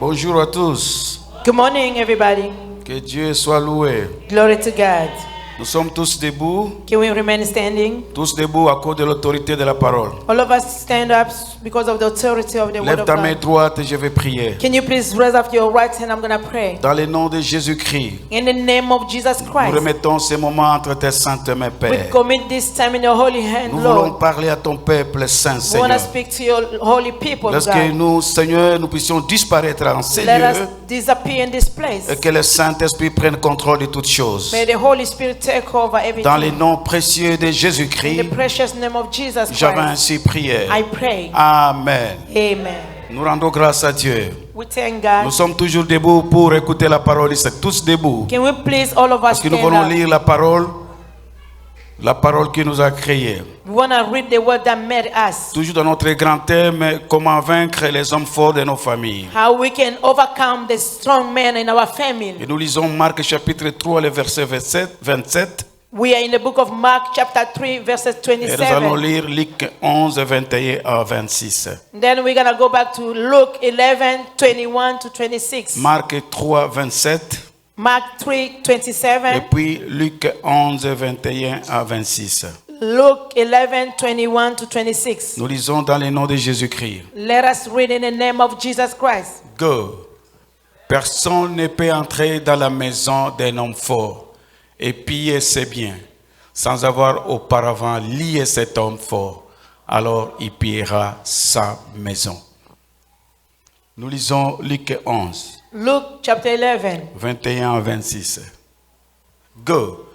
Bonjour à tous. Good morning, everybody. Que Dieu soit loué. Glory to God. Nous sommes tous debout, Can we remain standing? tous debout à cause de l'autorité de la parole. All of us stand up because of the authority of the word Lève of ta main God. droite et je vais prier. Can you please raise up your right hand? I'm going to pray. Dans le nom de Jésus-Christ, In the name of Jesus nous Christ, remettons ces moments entre tes saintes mains, we Père. commit this time in your holy hand, Nous voulons Lord. parler à ton peuple saint, We want to Seigneur. speak to your holy people, Lorsque God. nous, Seigneur, nous puissions disparaître en ces Let us lieux disappear in this place. et que le Saint-Esprit prenne contrôle de toutes choses. May the Holy Spirit take over Dans le everything. nom précieux de In Jésus-Christ, the precious name of Jesus j'avais Christ, ainsi prié. I pray. Amen. Amen. Nous rendons grâce à Dieu. We thank Nous God. sommes toujours debout pour écouter la parole. C'est tous debout. Can we please all of us Parce que nous stand voulons up? lire la parole qui nous a créés. We want to read the word that made us. Toujours dans notre grand thème, comment vaincre les hommes forts de nos familles. How we can overcome the strong men in our family. Et nous lisons Marc chapitre 3, le verset 27. We are in the book of Mark chapter 3 verses Et nous allons 27. lire Luc 11, 21 à 26. Then we're going to go back to Luke 11, 21 to 26. Marc 3, 27. Mark 3, Et 27. puis Luc 11, 21 à 26. Luke 11, 21 to 26. Nous lisons dans le nom de Jésus-Christ. Let us read in the name of Jesus Christ. Go. Personne ne peut entrer dans la maison d'un homme fort et piller ses biens sans avoir auparavant lié cet homme fort. Alors il pillera sa maison. Nous lisons Luc 11, Luke chapter 11. 21 à 26. Go.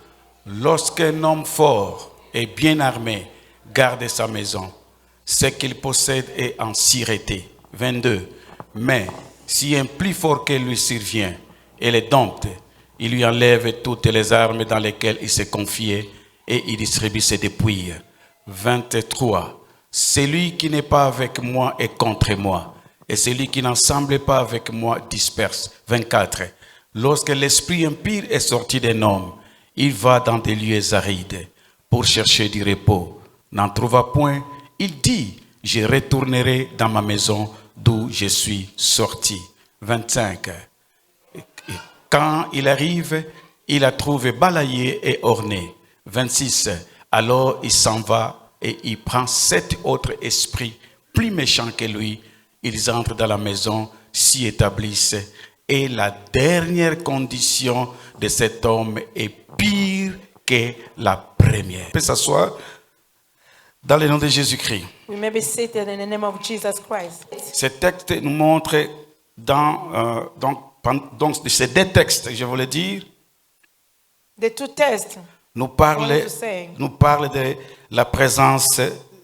Lorsqu'un homme fort et bien armé garde sa maison, ce qu'il possède est en sûreté. 22. Mais si un plus fort que lui survient et le dompte, il lui enlève toutes les armes dans lesquelles il s'est confié et il distribue ses dépouilles. 23. Celui qui n'est pas avec moi est contre moi, et celui qui n'ensemble pas avec moi disperse. 24. Lorsque l'esprit impur est sorti d'un homme, il va dans des lieux arides pour chercher du repos. N'en trouva point, il dit, je retournerai dans ma maison d'où je suis sorti. 25. Quand il arrive, il la trouve balayée et ornée. 26. Alors il s'en va et il prend 7 autres esprits plus méchants que lui. Ils entrent dans la maison, s'y établissent. Et la dernière condition de cet homme est pire que la première. On peut s'asseoir dans le nom de Jésus-Christ. We may be seated in the name of Jesus Christ. Ce texte nous montre donc ces deux textes, je voulais dire, The two tests. nous parlent de la présence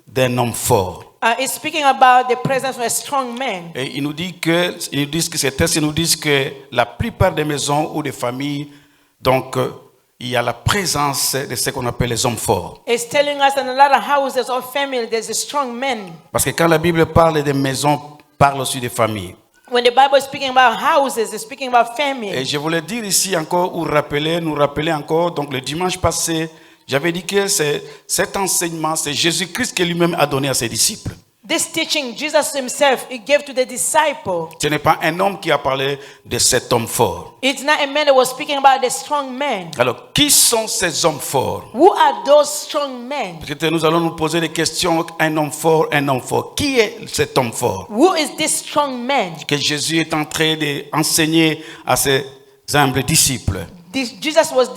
d'un homme fort. It's speaking about the presence of a strong man. Et ils nous disent que ces textes nous disent que la plupart des maisons ou des familles, donc il y a la présence de ce qu'on appelle les hommes forts. It's telling us in a lot of houses or families there's a strong man. Parce que quand la Bible parle des maisons, parle aussi des familles. When the Bible is speaking about houses, it's speaking about family. Et je voulais dire ici encore, ou nous rappeler encore, donc le dimanche passé, j'avais dit que cet enseignement, c'est Jésus-Christ qui lui-même a donné à ses disciples. This teaching, Jesus himself, he gave to the disciple. Ce n'est pas un homme qui a parlé de cet homme fort. It's not a man that was speaking about the strong man. Alors, qui sont ces hommes forts? Who are those strong men? Peut-être nous allons nous poser des questions. Un homme fort. Qui est cet homme fort? Who is this strong man? Que Jésus est en train d'enseigner à ses humbles disciples. Jesus was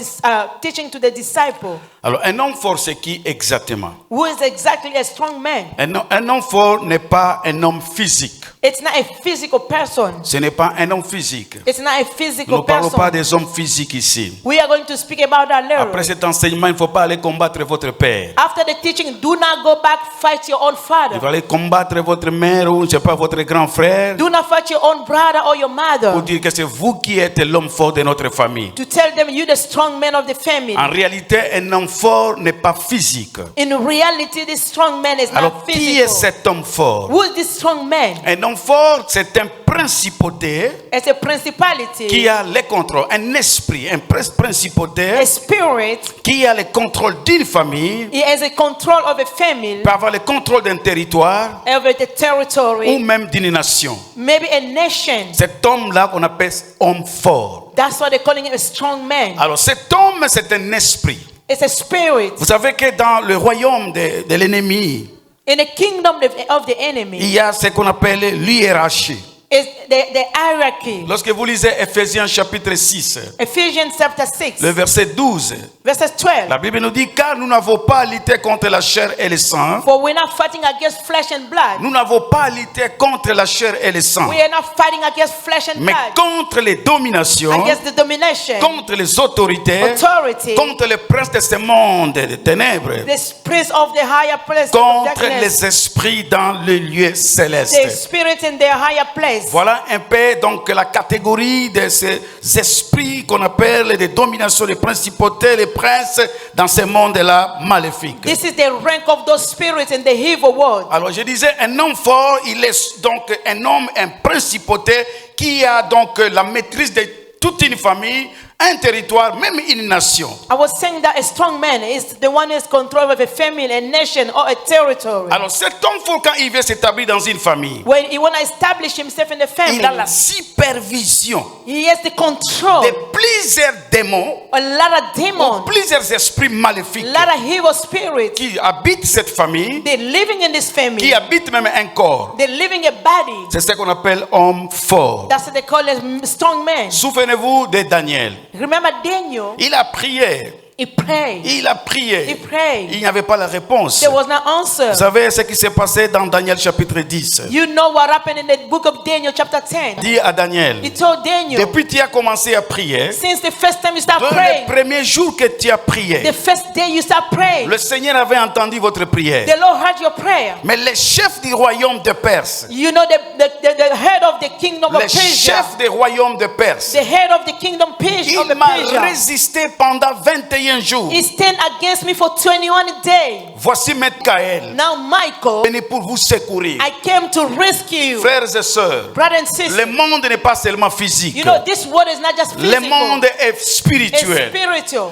teaching to the disciple. Alors, un homme fort, c'est qui exactement? Who is exactly a strong man? Un homme fort n'est pas un homme physique. It's not a physical person. Ce n'est pas un homme physique. It's not a Nous physical ne parlons person. pas des hommes physiques ici. We are going to speak about that later. Après cet enseignement, il ne faut pas aller combattre votre père. After the teaching, do not go back fight your own Il father. faut aller combattre votre mère ou je ne sais pas votre grand frère Do not fight your own brother or your pour mother. dire que c'est vous qui êtes l'homme fort de notre famille. To tell tell them, you the strong man of the family. En réalité, un homme fort n'est pas physique. In reality, this strong man is Alors, not qui est physical. cet homme fort? Who is this strong man? Un homme fort, c'est un principauté It's a principality, qui a les contrôles, un esprit, un principauté a spirit. qui a le contrôle d'une famille, He has a control of a family, peut avoir le contrôle d'un territoire over the ou territory, même d'une nation. maybe a nation. Cet homme-là qu'on appelle homme fort. That's why they're calling him a strong man. Alors cet homme, c'est un esprit. It's a spirit. Vous savez que dans le royaume de l'ennemi, In the kingdom of the enemy, il y a ce qu'on appelle l'hiérarchie. is the hierarchy. Lorsque vous lisez Ephésiens chapitre 6, Ephesians chapter 6, le verset 12, verses 12. la Bible nous dit, car nous n'avons pas à lutter contre la chair et le sang. For we're not fighting against flesh and blood. Nous n'avons pas à lutter contre la chair et le sang, We are not fighting against flesh and mais blood. contre les dominations, Against the domination, contre les autorités, authority, contre les princes de ce monde de ténèbres, the spirits of the higher place of contre darkness, les esprits dans les lieux the célestes. spirit in their higher place. Voilà un peu donc la catégorie de ces esprits qu'on appelle les dominations, les principautés, les princes dans ce monde-là maléfique. This is the rank of those spirits in the evil world. Alors je disais, un homme fort, il est donc un homme, un principauté qui a donc la maîtrise de toute une famille, un territoire, même une nation. I was saying that a strong man is the one who has control of a family, a nation, or a territory. Alors cet homme fort, quand il veut s'établir dans une famille, When he want to establish himself in the family, il a la supervision he has the control. de plusieurs démons, A lot of demons, plusieurs esprits a maléfiques lot of evil spirits. qui habitent cette famille, They're living in this family. qui habitent même un corps. They're living a body. C'est ce qu'on appelle homme fort. That's what they call a strong man. Souvenez-vous de Daniel. Remember Daniel? Il a prié. He prayed. Il a prié. He prayed. Il n'y avait pas la réponse. There was no answer. Vous savez ce qui s'est passé dans Daniel chapitre 10. You know what happened in the book of Daniel chapter 10. Dit à Daniel, He told Daniel, depuis que tu as commencé à prier, since the first time you start dans praying, le premier jour que tu as prié, the first day you start praying, le Seigneur avait entendu votre prière. the Lord heard your prayer. Mais les chefs du royaume de Perse, You know the head of the kingdom of les Persia, chefs du royaume de Perse, the head of the kingdom of il m'a Persia, résisté pendant 21 jours. he stand against me for 21 days. Voici Michael, Now Michael, venu pour vous secourir. I came to rescue you. Frères et sœurs, Brother and le sister, monde n'est pas seulement physique. you know this world is not just Le physical, monde est it's spirituel. spiritual.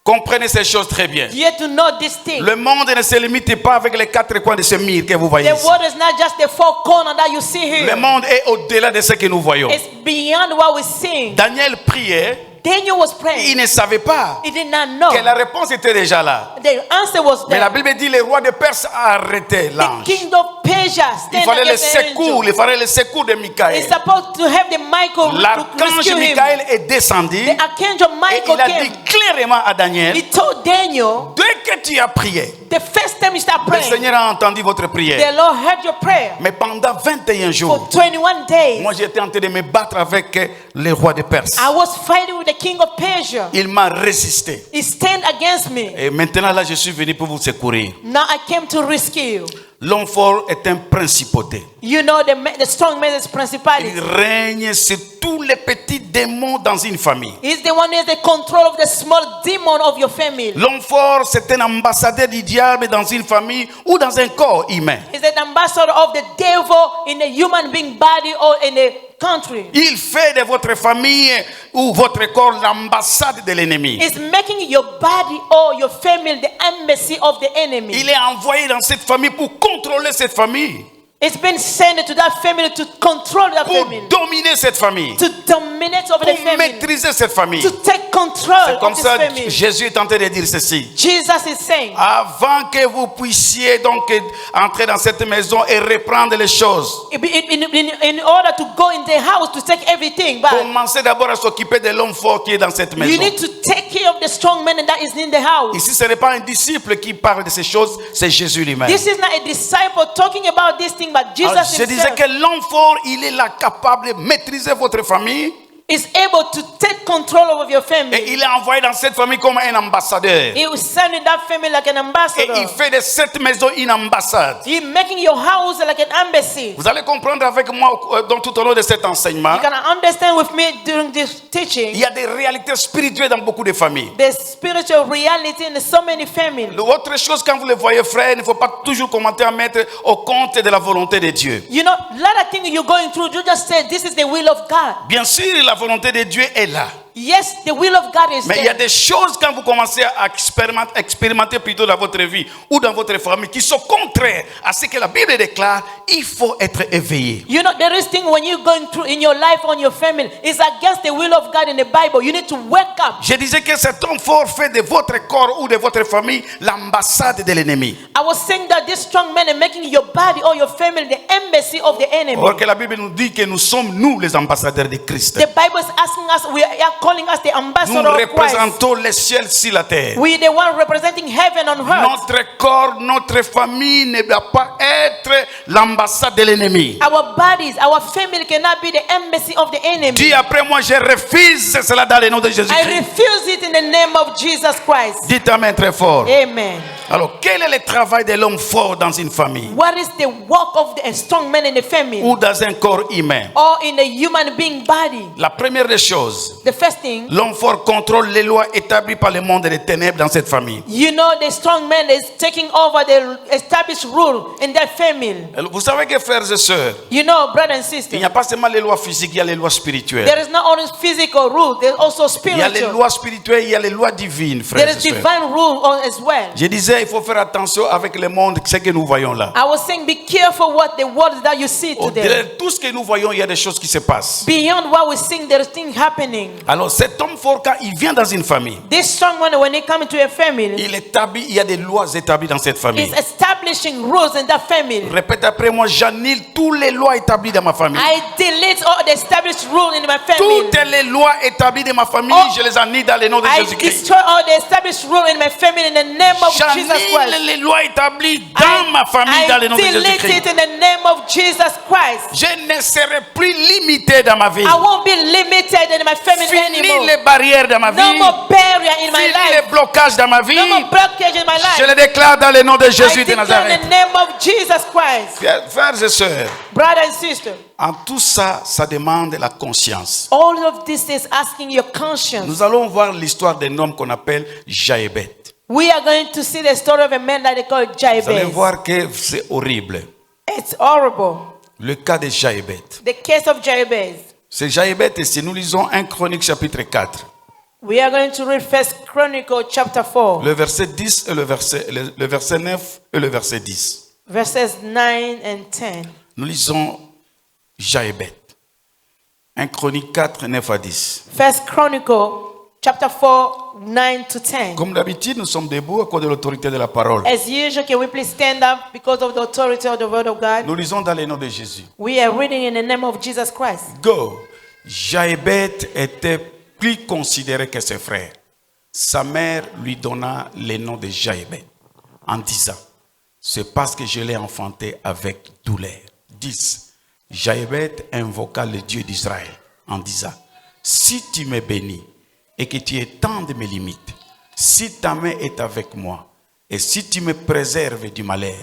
Comprenez ces choses très bien. You have to know this thing. Le monde ne se limite pas avec les quatre coins de ce mur que vous voyez The ici. world is not just the four corners that you see Le here. monde est au-delà de ce que nous voyons. It's beyond what we see. Daniel priait, Daniel was il praying. ne savait pas He did not know. que la réponse était déjà là. The answer was Mais la there. Bible dit le roi de Perse a arrêté The l'ange. king of Persia Il stand fallait le against the secours, angel. il fallait le secours de Michael. He's supposed to have the Michael to L'archange rescue him. Michael est descendu The archangel et Michael il a dit came. clairement à Daniel, He told Daniel, dès que tu as prié, the first time you start le praying, Seigneur a entendu votre prière. the Lord heard your prayer. Mais pendant 21 jours, For 21 days, moi j'étais en train de me battre avec le roi de Perse. I was fighting with the king of Persia. Il m'a résisté. He stand against me. Et maintenant là, je suis venu pour vous secourir. Now I came to rescue you. L'homme fort est un principauté. You know the strong man is Il principality. règne sur tous les petits démons dans une famille. He's the one who has the control of the small demon of your family. L'homme fort, c'est un ambassadeur du diable dans une famille ou dans un corps humain. He's an ambassador of the devil in a human being body or in a country. Il fait de votre famille ou votre corps l'ambassade de l'ennemi. It's making your body or your family the embassy of the enemy. Il est envoyé dans cette famille pour contrôler cette famille, It's been sent to that family to control that pour family, dominer cette famille, to dominate over the pour family, maîtriser cette famille. to take control C'est comme of this ça family. que Jésus est en train de dire ceci. Jesus is saying, Avant que vous puissiez donc entrer dans cette maison et reprendre les choses, in order to go in the house to take everything back, commencez d'abord à s'occuper de l'homme fort qui est dans cette you maison. need to take care of the strong man that is in the house. Ici, ce n'est pas un disciple qui parle de ces choses, c'est Jésus lui-même. This is not a disciple talking about this thing, but Jesus Alors, je disais himself. que l'homme fort, il est là capable de maîtriser votre famille, is able to take control of your Et family. il est envoyé dans cette famille comme un ambassadeur. He will send in that family like an Et ambassador. il fait de cette maison une ambassade. He making your house like an embassy. Vous allez comprendre avec moi tout au long de cet enseignement. You can understand with me during this Il teaching y a des réalités spirituelles dans beaucoup de familles. the spiritual reality in so many families. Autre chose, quand vous le voyez, frère, il ne faut pas toujours commenter à mettre au compte de la volonté de Dieu. You know, a lot of things you're going through, you just say this is the will of God. Bien sûr, la volonté de Dieu est là. Yes, the will of God is Mais il y a there. des choses quand vous commencez à expérimenter plutôt dans votre vie ou dans votre famille qui sont contraires à ce que la Bible déclare. Il faut être éveillé. You know, there is thing when you're going through in your life on your family, it's against the will of God in the Bible. You need to wake up. Je disais que cet homme fort fait de votre corps ou de votre famille l'ambassade de l'ennemi. I was saying that this strong man is making your body or your family the embassy of the enemy. Or que la Bible nous dit que nous sommes nous les ambassadeurs de Christ. The Bible is asking us, we are calling us the Nous ambassador of Christ. représentons le ciel sur la terre. We the one representing heaven on earth. Notre corps, notre famille ne doit pas être l'ambassade de l'ennemi. Our bodies, our family cannot be the embassy of the enemy. Dis après moi, je refuse cela dans le nom de I Jésus-Christ. refuse it in the name of Jesus Christ. Dites amen très fort. Amen. Alors, quel est le travail de l'homme fort dans une famille What is the work of the strong man in the family ou dans un corps humain? or in the human being body? La première des choses, The first thing, l'homme fort contrôle les lois établies par le monde des ténèbres dans cette famille. you know, the strong man is taking over the established rule in that family. Alors, vous savez que frères et sœurs, You know, brother and il sister, n'y a pas seulement les lois physiques, il y a les lois spirituelles. there is not only physical rule, there's also Il y a les spiritual. lois spirituelles, il y a les lois divines, There frères is et sœurs. divine rule as well. Je disais, il faut faire attention avec le monde, ce que nous voyons là. I was saying, be careful what the words that you see Au-delà today. de tout ce que nous voyons, il y a des choses qui se passent. Beyond what we sing, there is things happening. Alors cet homme fort, quand il vient dans une famille, This strong one, when he comes into a family, il y a des lois établies dans cette famille. is establishing rules in that family. Répète après moi, j'annule toutes les lois établies dans ma famille. I delete all the established rules in my family. Toutes les lois établies de ma famille, Oh, je les annule dans le nom de I Jésus-Christ. destroy all the established rules in my family in the name of Jesus Christ. J'annule les lois établies dans ma famille dans le nom de I delete Jésus-Christ. it in the name of Jesus Christ. Je ne serai plus limité dans ma vie. I won't be limited in my family Fini anymore. les barrières dans ma No vie. more barrier in my Fini life. les blocages dans ma vie. No more blockage in my Je life. le déclare dans le nom de I Jésus de declare Nazareth. in the name of Jesus Christ. Frères et sœurs, Brother and sister, en tout ça, ça demande la conscience. all of this is asking your conscience. Nous allons voir l'histoire d'un homme qu'on appelle Jaébet. We are going to see the story of a man that they call Vous allez Jabez. voir que c'est horrible. It's horrible. Le cas de Jaébet. The case of Jabez. C'est Jaébet et si nous lisons 1 Chronique chapitre 4, We are going to read First Chronicle chapter 4, le verset 10 et le verset 9 et le verset 10. verses 9 and 10. Nous lisons Jaébet. 1 Chronique 4, 9 à 10. First Chronicle chapter 4, 9 to 10. Comme d'habitude, nous sommes debout à cause de l'autorité de la parole. As usual, can we please stand up because of the authority of the word of God? Nous lisons dans le nom de Jésus. We are reading in the name of Jesus Christ. Go. Jaébet était plus considéré que ses frères. Sa mère lui donna le nom de Jaébet en disant, c'est parce que je l'ai enfanté avec douleur. 10. Jaébet invoqua le Dieu d'Israël en disant, si tu me bénis et que tu étendes mes limites, si ta main est avec moi et si tu me préserves du malheur,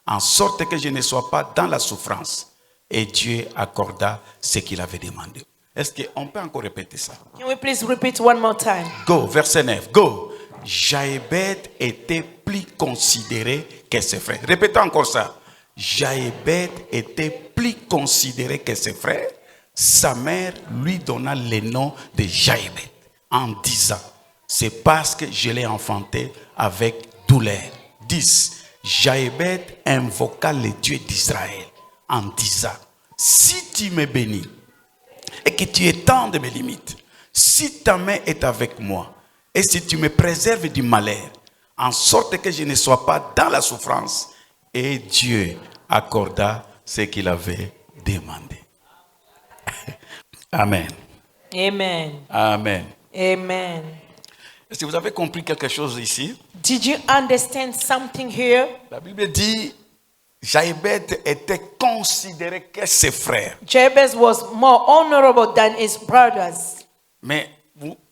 en sorte que je ne sois pas dans la souffrance. Et Dieu accorda ce qu'il avait demandé. Est-ce qu'on peut encore répéter ça? Can we please repeat one more time? Go, verset 9. Go. Jaébet était plus considéré que ses frères. Répétez encore ça. Jaébet était plus considéré que ses frères. Sa mère lui donna le nom de Jaébet en disant, c'est parce que je l'ai enfanté avec douleur. 10. Jaébet invoqua le Dieu d'Israël en disant, si tu me bénis et que tu étendes mes limites, si ta main est avec moi et si tu me préserves du malheur, en sorte que je ne sois pas dans la souffrance, et Dieu accorda ce qu'il avait demandé. Amen. Amen. Amen. Amen. Est-ce que vous avez compris quelque chose ici? Did you understand something here? La Bible dit, Jaébet était considéré que ses frères. Jabez was more honorable than his brothers. Mais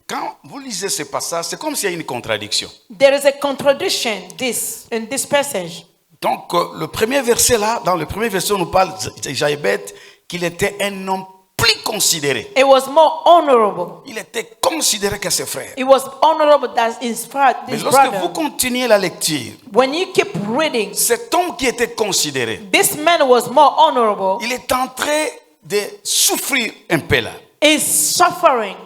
quand vous lisez ce passage, c'est comme s'il y a une contradiction. There is a contradiction in this passage. Donc, le premier verset là, dans le premier verset, on nous parle de Jaébet, qu'il était un homme plus considéré. It was more honorable. Il était considéré que ses frères. It was honorable than his Mais lorsque brother. vous continuez la lecture, When you keep reading, cet homme qui était considéré, this man was more honorable. il est en train de souffrir un peu là. Is suffering.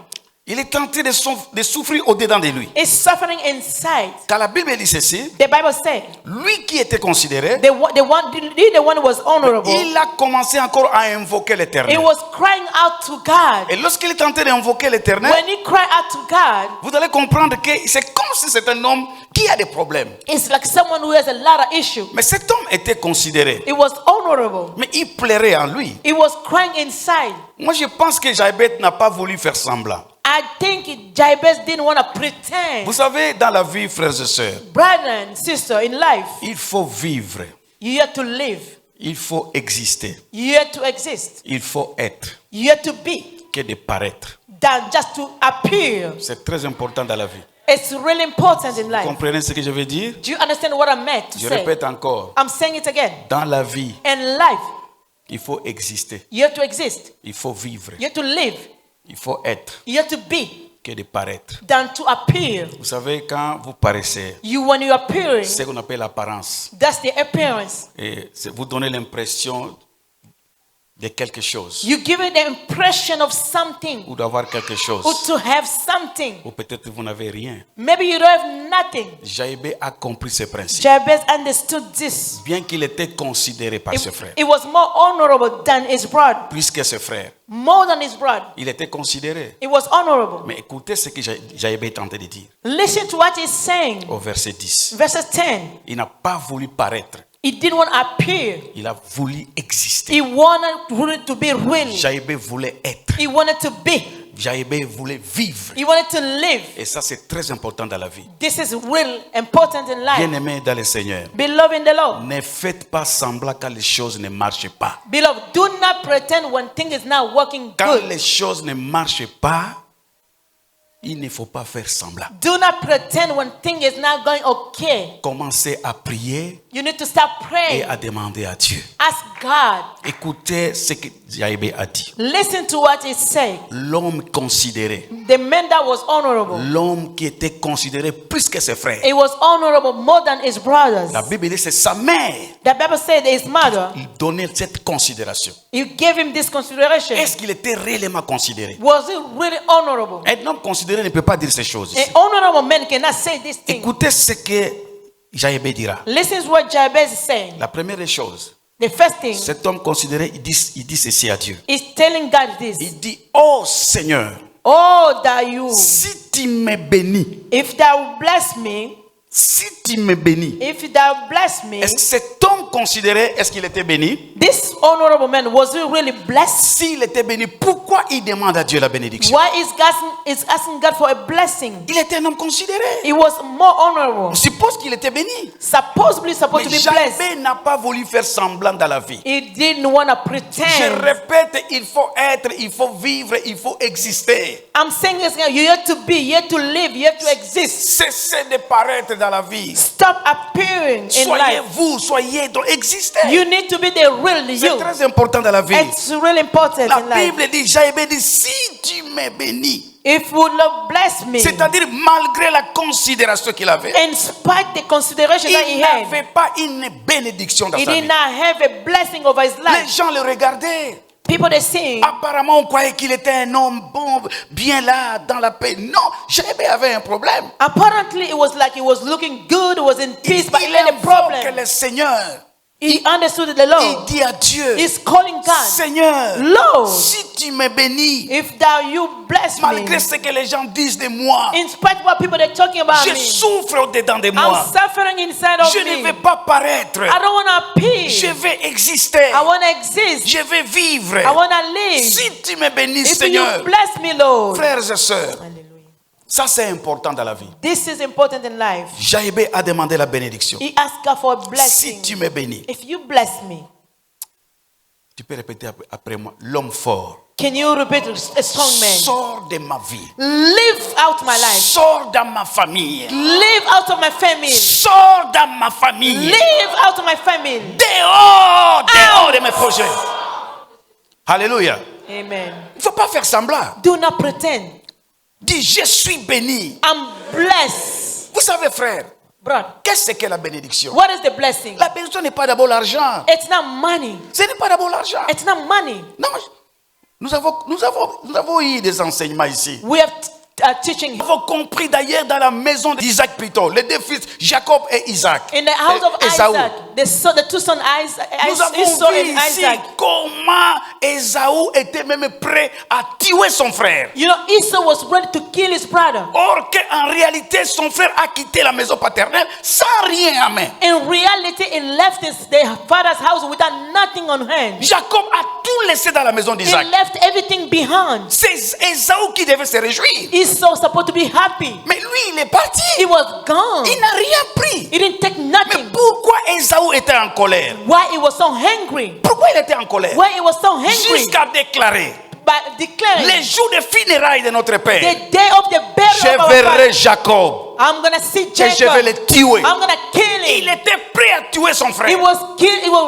Il est en train de souffrir au-dedans de lui. Is suffering inside. Quand la Bible dit ceci, The Bible said lui qui était considéré, the one who was honorable. il a commencé encore à invoquer He l'Éternel. was crying out to God. Et lorsqu'il est en train d'invoquer l'Éternel, When he cried out to God, vous allez comprendre que c'est comme si c'est un homme qui a des problèmes. it's like someone who has a lot of issues. Mais cet homme était considéré. It was honorable. Mais il pleurait en lui. He was crying inside. Moi, je pense que Jaébet n'a pas voulu faire semblant. I think Jabez didn't want to pretend. Vous savez, dans la vie, frères et sœurs, Brother and sister, in life, il faut vivre. you have to live. Il faut exister. You have to exist. Il faut être You have to be. que de paraître. Than just to appear. C'est très important dans la vie. It's really important in Vous life. comprenez ce que je veux dire? Do you understand what I meant to Je say? répète encore. I'm saying it again. Dans la vie, In life, il faut exister. you have to exist. Il faut vivre. You have to live. Il faut être You have to be. que de paraître. Than to appear. Vous savez, quand vous paraissez, When you're appearing, c'est ce qu'on appelle l'apparence. that's the appearance. Et vous donnez l'impression de quelque chose. You give it the impression of something. Ou d'avoir quelque chose. Or to have something. Ou peut-être vous n'avez rien. Maybe you don't have nothing. Jaébé a compris ce principe. Jabez understood this. Bien qu'il était considéré par ses frères. It was more honorable than his brother. Plus que ses frères. More than his brother. Il était considéré. It was honorable. Mais écoutez ce que Jaébé est en train de dire. Listen to what he's saying. Au verset 10. Verse 10. Il n'a pas voulu paraître. He didn't want to appear. Il a voulu exister. He wanted to be real. Jaébé voulait être. He wanted to be. Jaébé voulait vivre. He wanted to live. Et ça, c'est très important dans la vie. This is real important in life. Bien-aimés dans le Seigneur, Beloved in the Lord. ne faites pas semblant quand les choses ne marchent pas. Beloved, do not pretend when things is not working Quand good. les choses ne marchent pas, il ne faut pas faire semblant. Do not pretend when things is not going okay. Commencez à prier You need to start et praying. à demander à Dieu. Ask God. Écoutez ce que Jaébé a dit. Listen to what he said. L'homme considéré, The man that was honorable. l'homme qui était considéré plus que ses frères. It was honorable more than his brothers. La Bible dit c'est sa mère The Bible said his mother, qui donnait cette considération. you gave him this consideration. Est-ce qu'il était réellement considéré? Was it really honorable? Un homme considéré ne peut pas dire ces choses ici. An honorable man cannot say this thing. Écoutez ce que Jaébé dira. Listen to what Jabez is saying. La première des choses, The first thing cet homme considéré, il dit ceci à Dieu. is telling God this. Il dit, oh Seigneur, Oh, that you, si tu me bénis, if thou bless me, si tu me bénis, if thou bless me, est-ce que cet homme considéré, est-ce qu'il était béni? this honorable man, was he really blessed? S'il était béni, pourquoi il demande à Dieu la bénédiction? Why is asking God for a blessing? Il était un homme considéré. He was more honorable. On suppose qu'il était béni. Supposedly supposed to Mais be blessed. Jaébé n'a pas voulu faire semblant dans la vie. He didn't want to Je pretend. répète, il faut être, il faut vivre, il faut exister. I'm saying this, you have to be, you have to live, you have to exist. Cessez de paraître dans la vie. Stop appearing in Soyez life. vous, soyez donc existez. You need to be the real C'est you. très important dans la vie. It's really important La in life. Bible dit, Jaébé dit, si tu me bénis, If you love bless me, c'est-à-dire malgré la considération qu'il avait, in spite the consideration that il he had, n'avait pas une bénédiction dans he sa did vie. not have a blessing over his Les life. gens le regardaient. People they see, Apparemment, on croyait qu'il était un homme bon, bien là, dans la paix. Non, Jaébé avait un problème. apparently it was like he was looking good, he was in peace, but he Il had a invoque problem. le Seigneur. He understood the Il Lord. dit à Dieu, He's calling God, Seigneur, Lord, si tu me bénis, if thou you bless me, malgré ce que les gens disent de moi, in spite of what people are talking about je me, souffre au-dedans de I'm moi. suffering inside of Je ne me. vais pas paraître. I don't want to appear. Je vais exister. I want to exist. Je vais vivre. I want to live. Si tu me bénis, If Seigneur, you bless me, Lord. frères et sœurs, Hallelujah. ça c'est important dans la vie. This is important in life. Jaébé a demandé la bénédiction. He asked God for a Si blessing. tu me bénis, If you bless me, tu peux répéter après moi, l'homme fort Can you repeat a strong man? Sors de ma vie. Live out my life. Sors dans ma famille. Live out of my family. Sors dans ma famille. Live out of my family. Dehors de mes projets. Alléluia. Amen. Il ne faut pas faire semblant. Do not pretend. Dis, je suis béni. I'm blessed. Vous savez, frère, Brother, qu'est-ce que la bénédiction? what is the blessing? La bénédiction n'est pas d'abord l'argent. It's not money. Ce n'est pas d'abord l'argent. It's not money. Non, nous avons eu des enseignements ici. We have teaching Nous avons compris d'ailleurs dans la maison d'Isaac plutôt, les deux fils, Jacob et Isaac. in the house of Ésaü. Isaac, the two sons Nous avons Esau vu and ici Isaac. comment Ésaü était même prêt à tuer son frère. You know, Esau was ready to kill his brother. Or qu'en réalité, son frère a quitté la maison paternelle sans rien à main. In reality, he left their father's house without nothing on hand. Jacob a tout laissé dans la maison He d'Isaac. left everything behind. C'est Ésaü qui devait se réjouir. Esau was supposed to be happy. Mais lui, il est parti. He was gone. Il n'a rien pris. He didn't take Mais nothing. pourquoi Ésaü était en colère? Why he was so hungry? Pourquoi il était en colère? Why he was so hungry? Jusqu'à déclarer, By declaring les jours de funérailles de notre Père, the day of the burial of je our verrai father, Jacob I'm gonna see et je Jacob. vais le tuer. I'm gonna kill Il him. était prêt à tuer son He frère. was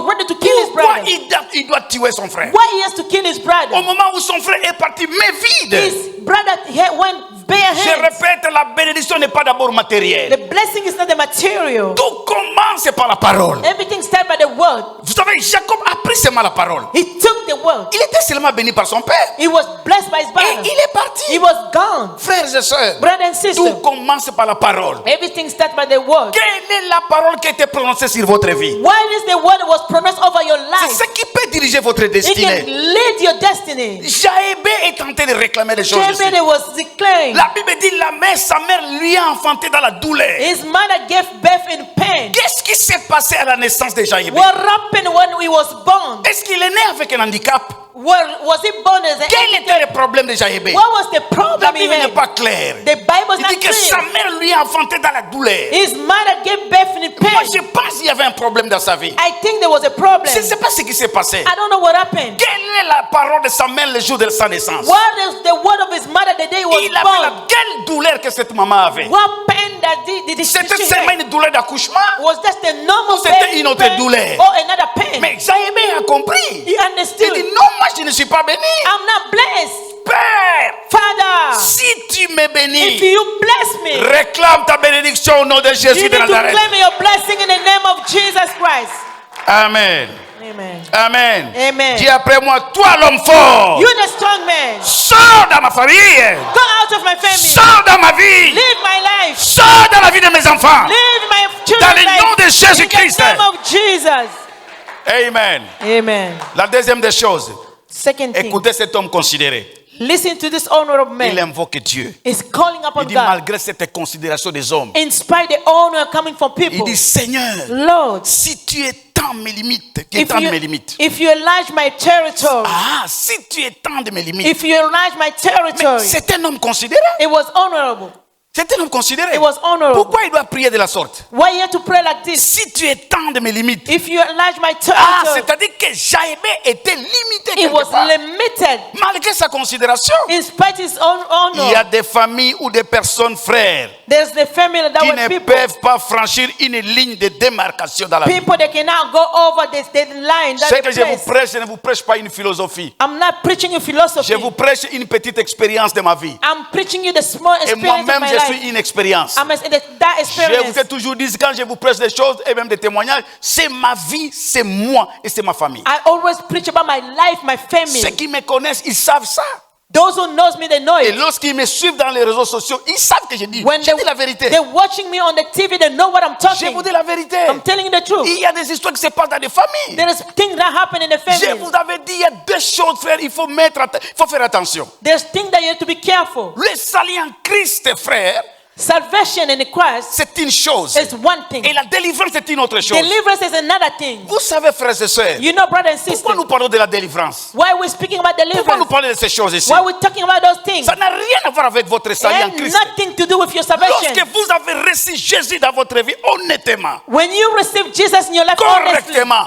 ready to kill his Pourquoi brother. il doit tuer son frère? Why he has to kill his Au brother? moment où son frère est parti, mais vide. His brother went bare Je hands. répète, la bénédiction n'est pas d'abord matérielle. The blessing is not the material. Tout commence par la parole. Everything starts by the word. Vous savez, Jacob a pris seulement la parole. He took the word. Il était seulement béni par son père. He was blessed by his Et brother. il est parti. He was gone. Frères et sœurs, Brother and tout sister, commence par la parole. everything starts by the word. Quelle est la parole qui a été prononcée sur votre vie? Why is the word that was pronounced over your C'est life? ce qui peut diriger votre It can destinée. lead your destiny. Jaébé est tenté de réclamer des choses ici. Jabez was declaring La Bible dit sa mère lui a enfanté dans la douleur. his mother gave birth in pain. Qu'est-ce qui s'est passé à la naissance de Jaébé? What happened when he was born? Est-ce qu'il est né avec un handicap? Was he born as Quel était le problème de Jaébé? What was the La problem he Bible n'est had? pas claire. The Bible is Il not dit que sa clear. mère lui a enfanté dans la douleur. His mother gave birth in Moi, pain. je pense qu'il y avait un problème dans sa vie. I think there was a problem. Je ne sais pas ce qui s'est passé. I don't know what happened. Quelle est la parole de sa mère le jour de sa naissance? What is the word of his mother the day he was Il avait born? quelle douleur que cette maman avait? What pain that did C'était she seulement have? une douleur d'accouchement? Was that the normal Ou c'était baby une autre pain douleur? or another pain? Mais Jaébé a compris. He Il understood. dit non, moi je ne suis pas béni. I'm not blessed. Père, Father, si tu me if bénis, you bless me, réclame ta bénédiction au nom de you Jésus need de to Nazareth. claim your blessing in the name of Jesus Christ. Amen. Amen. Amen. Amen. Dis après moi, toi l'homme fort, You the strong man. sors dans ma famille, Go out of my family. sors dans ma vie, Live my life. sors dans la vie de mes enfants. Live my Dans children's le nom de life. Jésus-Christ. In the name of Jesus. Amen. Amen. La deuxième des choses, Second thing. écoutez cet homme considéré. Listen to this honorable Il man. invoque Dieu. Is calling upon Il dit God. malgré cette considération des hommes, In spite the honor coming from il people. dit Seigneur, Lord, si tu étends mes limites, tu étends mes limites. if you enlarge my territory, Ah, si tu étends mes limites. if you enlarge my Mais territory, c'est un homme considéré. it was honorable. C'est un homme considéré. It was honorable. Pourquoi il doit prier de la sorte? Why you have to pray like this? Si tu étends mes limites. If you enlarge my Ah, territory, c'est-à-dire que Jaébé était limité it quelque was part. limited. Malgré sa considération. In spite his own Il y a honor, des familles ou des personnes, frères, there's the family that qui were ne people. peuvent pas franchir une ligne de démarcation dans la vie. People that cannot go over the line. Ce That que the je vous place. prêche, je ne vous prêche pas une philosophie. I'm not preaching you philosophy. Je vous prêche une petite expérience de ma vie. I'm preaching you the small Et experience of moi-même, my je life. suis une expérience. That Je experience. vous ai toujours dit, quand je vous prêche des choses et même des témoignages, c'est ma vie, c'est moi et c'est ma famille. I always preach about my life, my family. Ceux qui me connaissent, ils savent ça. Those who knows me, they know Et it. lorsqu'ils me suivent dans les réseaux sociaux, ils savent que je dis. When Je dis la vérité. they're watching me on the TV, they know what I'm Je talking. vous dis la vérité. I'm telling you the truth. Il y a des histoires qui se passent dans des familles. There is things that happen in the Je family. vous avais dit, il y a deux choses, frère, il faut faire attention. There's things that you have to be careful. Le salut en Christ, frère, Salvation in Christ c'est une chose. is one thing. Et la délivrance, c'est une autre chose. Deliverance is another thing. Vous savez, frères et sœurs, You know, brothers and sisters, pourquoi nous parlons de la délivrance? why we're speaking about Pourquoi nous deliverance? parlons de ces choses ici? Why we're talking about those things? Ça n'a rien à voir avec votre It salut en has Christ. nothing to do with your salvation. Lorsque vous avez reçu Jésus dans votre vie, honnêtement, When you receive Jesus in your life honestly, correctement,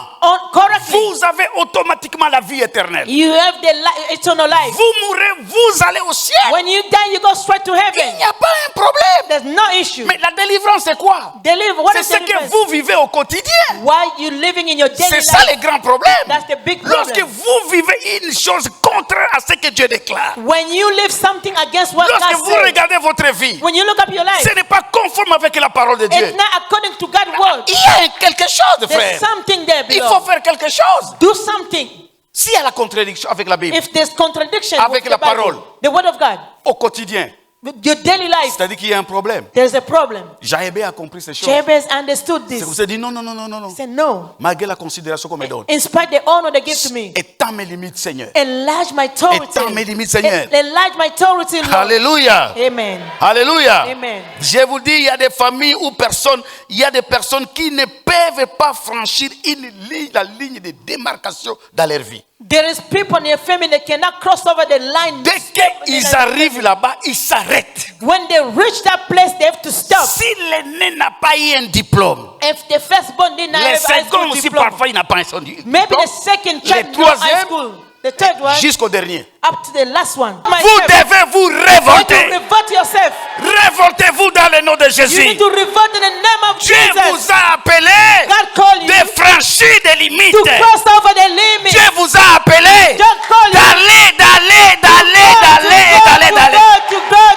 correctly, vous avez automatiquement la vie éternelle. you have the eternal life. Vous mourrez, vous allez au ciel. When you die, you go straight to Il heaven. n'y a pas un problème. There's no issue. Mais la délivrance, c'est quoi? What C'est is ce que deliverance? vous vivez au quotidien. Why you living in your daily C'est ça life? le grand problème. That's the big Lorsque problem. vous vivez une chose contraire à ce que Dieu déclare, When you live something against what lorsque God vous says, regardez votre vie, when you look up your life, ce n'est pas conforme avec la parole de Dieu. it's not according to God's word. Il y a quelque chose, There's frère. something there Il faut below. faire quelque chose. Do something. S'il y a la contradiction avec la Bible, If there's contradiction Avec with la the Bible, parole. the word of God, au quotidien, with your daily life, c'est-à-dire qu'il y a un problème. there's a problem. Jaébé a compris ces choses. Jabez understood C'est this. vous a dit non, non, non, non, non, non. He said, no. Malgré la considération qu'on me donne. In spite the honor they give to me, Étends mes limites, Seigneur. enlarge my authority. Étends mes limites, Seigneur. Enlarge my authority, Lord. Alléluia. Amen. Alléluia. Amen. Je vous dis, il y a des familles ou personnes, il y a des personnes qui ne peuvent pas franchir la ligne de démarcation dans leur vie. There is people in your family that cannot cross over the line. Dès qu'ils arrivent là-bas, ils s'arrêtent. When they reach that place, they have to stop. Si l'aîné n'a pas eu un diplôme, If the firstborn didn't les have a high seconds school aussi diploma, parfois il n'a pas un son diplôme. maybe the second Les child no high troisièmes, school, the third one, jusqu'au dernier. up to the last one. Vous devez vous You need to révolter. revolt yourself. Révoltez-vous dans le nom de You Jésus. need to revolt in the name of Dieu Jesus. vous a appelé God called you de franchir des limites. to cross over the limit. Dieu vous a appelé God called you d'aller.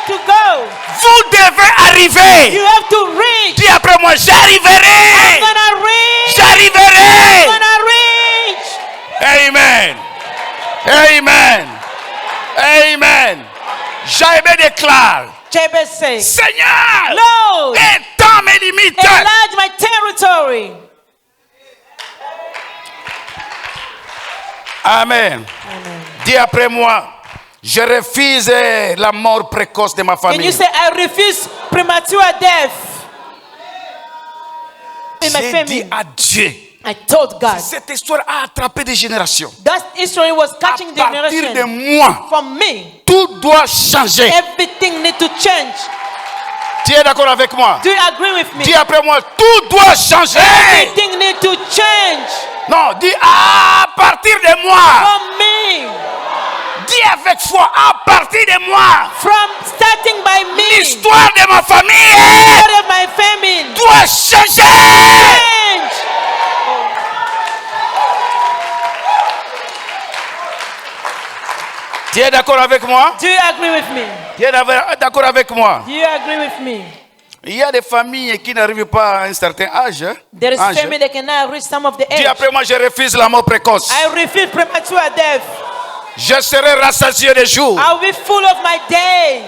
to go. Vous devez arriver. You have to reach. Dis après moi, I'm j'arriverai. gonna reach. J'arriverai. I'm gonna reach. Amen. Amen. Amen. Jaébé déclare, Jabez says, Seigneur, Lord, étends mes limites. enlarge my territory. Amen. Dis après moi, je refuse la mort précoce de ma And you famille. say, I refuse premature death in my J'ai dit family. à Dieu, I told God. cette histoire a attrapé des générations. That history was À catching the partir de generation. moi, From me, tout doit changer. everything need to change. Tu es d'accord avec moi? Do you agree with me? Dis après moi, tout doit changer. Everything need to change Non, dis à partir de moi. from me. Dis avec foi, à partir de moi. From starting by me. L'histoire de ma famille Part of my family. doit changer. Change. Tu es d'accord avec moi? Do you agree with me? Tu es d'accord avec moi? Do you agree with me? Il y a des familles qui n'arrivent pas à un certain âge. There is Âge. family that cannot reach some of the Dis age. après moi, je refuse la mort précoce. I refuse premature death. Je serai rassasié de jours. I'll be full of my day.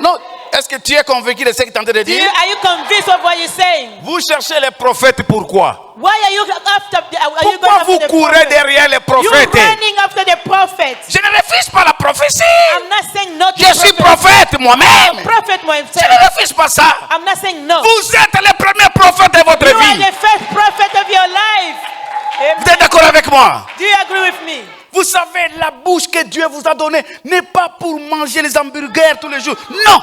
Non, est-ce que tu es convaincu de ce que tu es en train de dire? Are you convinced of what you're saying? Vous cherchez les prophètes, pourquoi? Why are you after Pourquoi vous courez derrière les You're prophètes? running after the prophet. Je ne refuse pas la prophétie. I'm not saying no to Je suis prophet. prophète moi-même. Prophet Je myself. ne refuse pas ça. I'm not saying no. Vous êtes les premiers prophètes de votre You are vie. the first prophet of your life. Vous êtes d'accord avec moi? Do you agree with me? Vous savez, la bouche que Dieu vous a donnée n'est pas pour manger les hamburgers tous les jours. Non.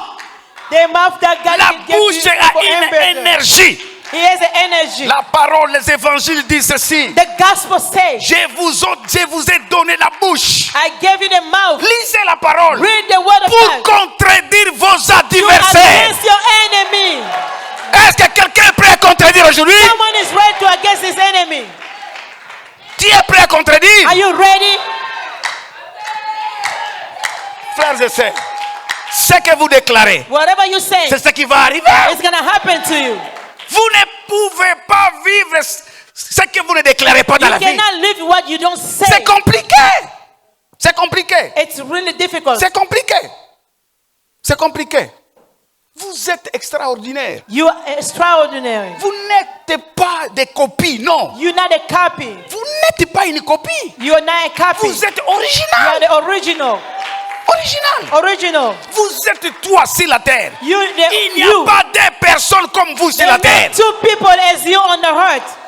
The mouth that God La gave you bouche for a une hamburger. énergie. He has an energy. La parole, les évangiles disent ceci. The gospel says, Je vous ai donné la bouche. I gave you the mouth. Lisez la parole Read the word of pour God. contredire vos To adversaires. against your enemy. Est-ce que quelqu'un est prêt à contredire aujourd'hui? Someone is ready to against his enemy. Qui est prêt à contredire? Are you ready? Frères et sœurs, ce que vous déclarez, Whatever you say, c'est ce qui va arriver. it's going to happen to you. Vous ne pouvez pas vivre ce que vous ne déclarez pas dans You la vie. cannot live what you don't say. C'est compliqué. C'est compliqué. It's really difficult. C'est compliqué. C'est compliqué. Vous êtes extraordinaire. You are extraordinary. Vous n'êtes pas des copies, non. You're not a copy. Vous n'êtes pas une copie. You're not a copy. Vous êtes You are original. the original. Original. Original. Vous êtes trois sur la terre. You, Il n'y a pas deux personnes comme vous sur la terre. two people as you on the earth.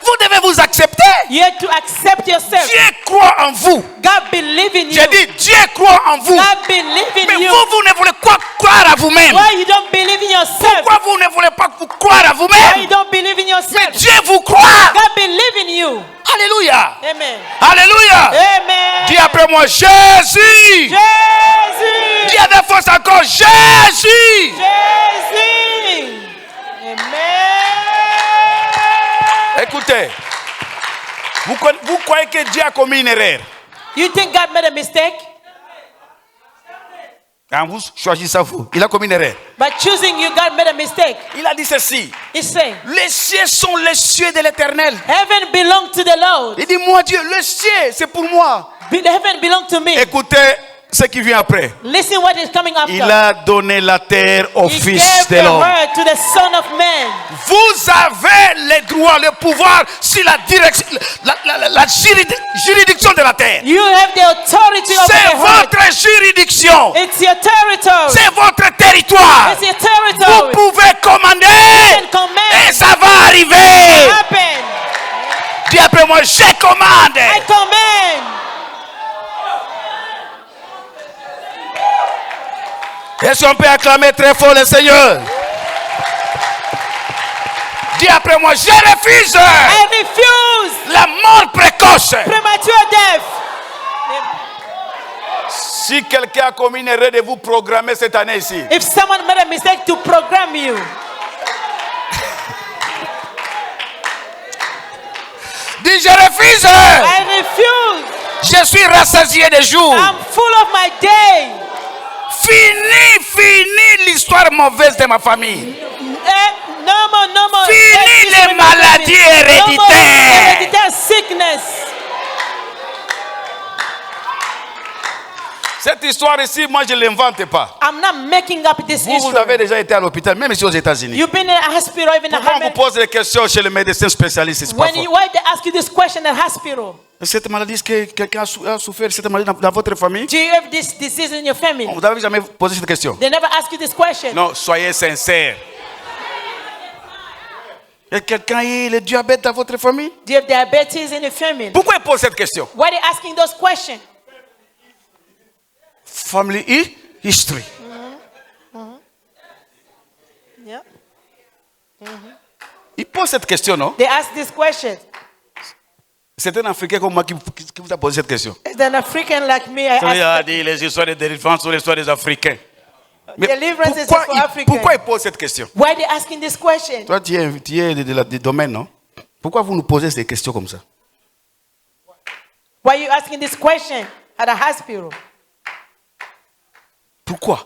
Vous devez vous accepter. You have to accept yourself. Dieu croit en vous. God believe in you. J'ai dit, Dieu croit en vous. God believe in Mais you. vous ne voulez pas croire à vous-même. Why you don't believe in yourself? Pourquoi vous ne voulez pas croire à Why vous-même? you don't believe in Mais yourself? Dieu vous croit. God believe in you. Alléluia. Amen. Alléluia. Amen. Dis après moi, Jésus. Jésus. Dis à la force encore, Jésus. Jésus. Amen. Écoutez, vous croyez que Dieu a commis une erreur? You think God made a mistake? Quand vous choisissez ça, vous, il a commis une erreur. By choosing you, God made a mistake. Il a dit ceci. He's saying, Les cieux sont les cieux de l'Éternel. heaven belongs to the Lord. Il dit, moi Dieu, le ciel, c'est pour moi. The heaven belongs to me. Écoutez ce qui vient après. Listen what is coming after. Il a donné la terre au He Fils gave de the l'homme. earth to the Son of Man. Vous avez le droit, le pouvoir sur la direction, la juridiction de la terre. You have the authority over C'est the earth. votre juridiction. It's your territory. C'est votre territoire. It's your Vous territory. pouvez commander. You can command. Et ça va arriver. Happen. Dis après moi, je commande. I command. Est-ce qu'on peut acclamer très fort le Seigneur? Dis après moi, je refuse I refuse la mort précoce. premature death. Si quelqu'un a commis une erreur de vous programmer cette année ici, If someone made a mistake to program you, dis je refuse. I refuse. Je suis rassasié des jours. I'm full of my day. Fini l'histoire mauvaise de ma famille. No more. Fini issues les with my maladies family. No more héréditaires. hereditary sickness. Cette histoire ici, moi je ne l'invente pas. I'm not making up this Vous issue. avez déjà été à l'hôpital, même ici aux États-Unis. You've been in a hospital, even a Pourquoi on vous hospital. pose des questions chez le médecin spécialiste? C'est pas Why they ask you this question at hospital? Cette maladie, est-ce que quelqu'un a souffert cette maladie dans votre famille? Do you have this disease in your family? Vous n'avez jamais posé cette question? They never ask you this question. Non, soyez sincères. Est-ce que quelqu'un a eu le diabète dans votre famille? Do you have diabetes in your family? Pourquoi il pose cette question? Why are they asking those questions? Family history. Yeah. Il pose cette question, non? They ask this question. C'est un Africain comme moi qui vous a posé cette question. As an African like me, I Il a ask. dit les histoires de délivrance sont les histoires des Africains. Mais Deliverance is pourquoi, for Africans. pourquoi il pose cette question? Why are they asking this question? Toi, tu es du domaine, non? Pourquoi vous nous posez ces questions comme ça? Why are you asking this question at a hospital? Pourquoi?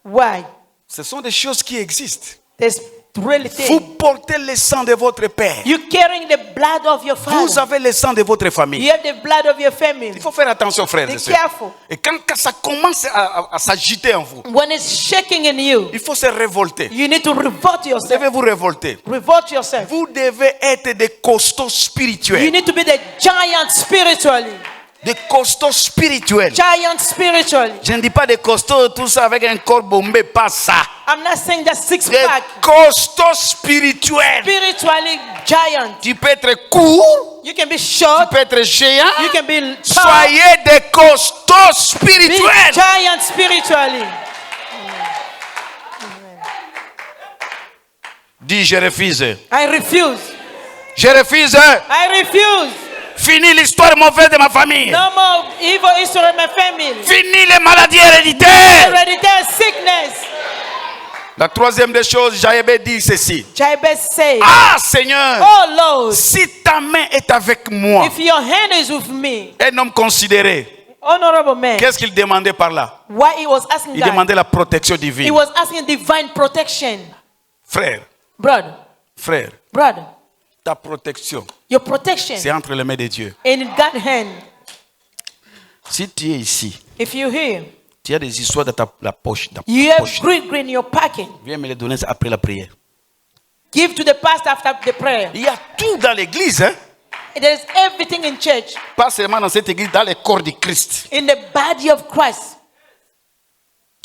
Why? Ce sont des choses qui existent. There's really Vous things. portez le sang de votre père. You carrying the blood of your Vous father. avez le sang de votre famille. You have the blood of your family. Il faut faire attention, frères et Be sœurs. careful. Et quand ça commence à s'agiter en vous, When it's shaking in you, il faut se révolter. you need to revolt Vous yourself. devez vous révolter. Revolt yourself. Vous devez être des costauds You spirituels. need to be the giant spiritually. Des costauds spirituels. Giant spiritually. Je ne dis pas des costauds, tout ça avec un corps bombé, pas ça. I'm not saying that six Des pack. costauds spirituels. Spiritually giant. Tu peux être court, You can be short. tu peux être géant. You can be tall. Soyez des costauds Be spirituels. giant spiritually. Dis, je refuse. I refuse. Je refuse. I refuse. Fini l'histoire mauvaise de ma famille. No more evil history in my family. Fini les maladies héréditaires. Hereditary sickness. La troisième des choses, Jaëbé dit ceci. Jabez said, Ah Seigneur, oh Lord, si ta main est avec moi, if your hand is with me, un homme considéré, honorable man, qu'est-ce qu'il demandait par là? why he was asking Il God? demandait la protection He divine. was asking divine protection. Frère, Brother, ta protection, your protection c'est entre les mains de Dieu. in God's hand. Si tu es ici, If you're here, tu as des histoires dans la poche. you have green in your pocket. Viens me les donner après la prière. Give to the pastor after the prayer. Il y a tout dans l'église, hein? There's everything in church, Pas seulement dans cette église, dans le corps de Christ. in the body of Christ.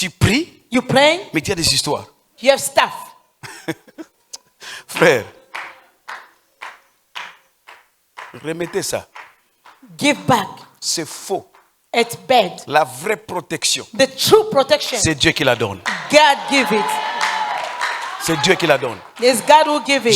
Tu pries, You pray, mais tu as des histoires. you have stuff. Frère, remettez ça. Give back. C'est faux. It's bad. La vraie protection, The true protection, c'est Dieu qui la donne. God give it. C'est Dieu qui la donne. It's God who give it.